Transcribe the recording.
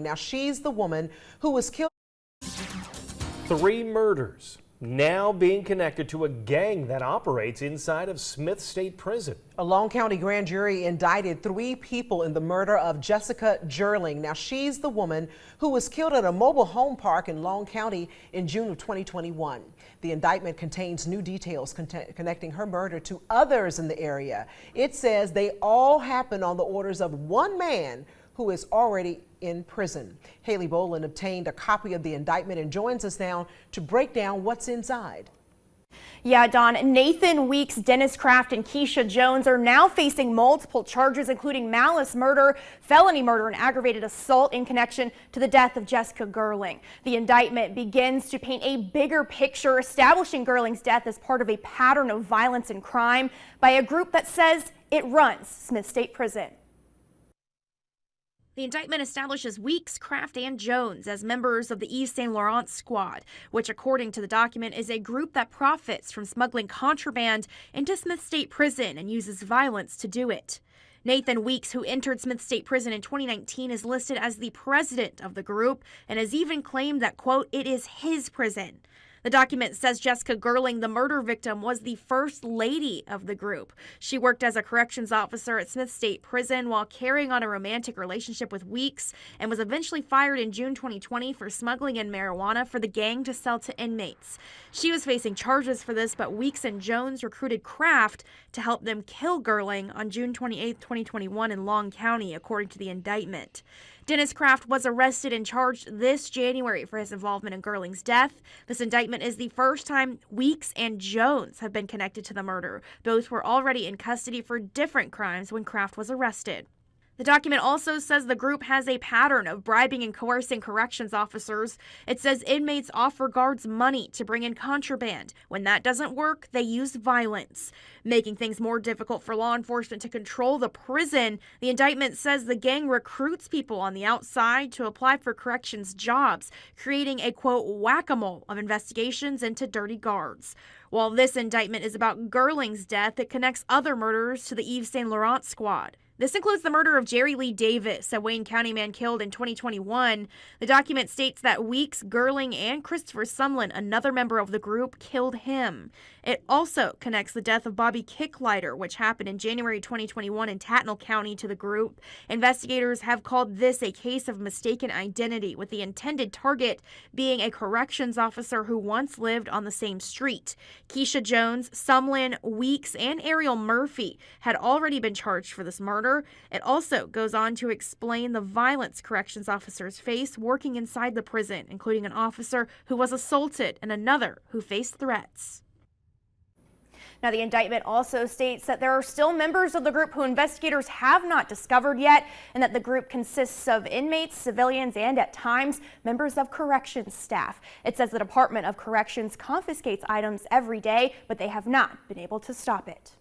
Now, she's the woman who was killed. 3 murders now being connected to a gang that operates inside of Smith State Prison. A Long County grand jury indicted 3 people in the murder of Jessica Gerling. Now, she's the woman who was killed at a mobile home park in Long County in June of 2021. The indictment contains new details connecting her murder to others in the area. It says they all happened on the orders of one man who is already in prison. Haley Boland obtained a copy of the indictment and joins us now to break down what's inside. Yeah, Don, Nathan Weeks, Dennis Kraft, and Keisha Jones are now facing multiple charges, including malice murder, felony murder, and aggravated assault in connection to the death of Jessica Gerling. The indictment begins to paint a bigger picture, establishing Gerling's death as part of a pattern of violence and crime by a group that says it runs Smith State Prison. The indictment establishes Weeks, Kraft, and Jones as members of the Yves Saint Laurent Squad, which, according to the document, is a group that profits from smuggling contraband into Smith State Prison and uses violence to do it. Nathan Weeks, who entered Smith State Prison in 2019, is listed as the president of the group and has even claimed that, quote, it is his prison. The document says Jessica Gerling, the murder victim, was the first lady of the group. She worked as a corrections officer at Smith State Prison while carrying on a romantic relationship with Weeks and was eventually fired in June 2020 for smuggling in marijuana for the gang to sell to inmates. She was facing charges for this, but Weeks and Jones recruited Kraft to help them kill Gerling on June 28, 2021 in Long County, according to the indictment. Dennis Kraft was arrested and charged this January for his involvement in Gerling's death. This indictment is the first time Weeks and Jones have been connected to the murder. Both were already in custody for different crimes when Kraft was arrested. The document also says the group has a pattern of bribing and coercing corrections officers. It says inmates offer guards money to bring in contraband. When that doesn't work, they use violence. Making things more difficult for law enforcement to control the prison, the indictment says the gang recruits people on the outside to apply for corrections jobs, creating a, quote, whack-a-mole of investigations into dirty guards. While this indictment is about Gerling's death, it connects other murders to the Yves Saint Laurent Squad. This includes the murder of Jerry Lee Davis, a Wayne County man killed in 2021. The document states that Weeks, Gerling, and Christopher Sumlin, another member of the group, killed him. It also connects the death of Bobby Kicklighter, which happened in January 2021 in Tattnall County, to the group. Investigators have called this a case of mistaken identity, with the intended target being a corrections officer who once lived on the same street. Keisha Jones, Sumlin, Weeks, and Ariel Murphy had already been charged for this murder. It also goes on to explain the violence corrections officers face working inside the prison, including an officer who was assaulted and another who faced threats. Now, the indictment also states that there are still members of the group who investigators have not discovered yet, and that the group consists of inmates, civilians, and at times members of corrections staff. It says the Department of Corrections confiscates items every day, but they have not been able to stop it.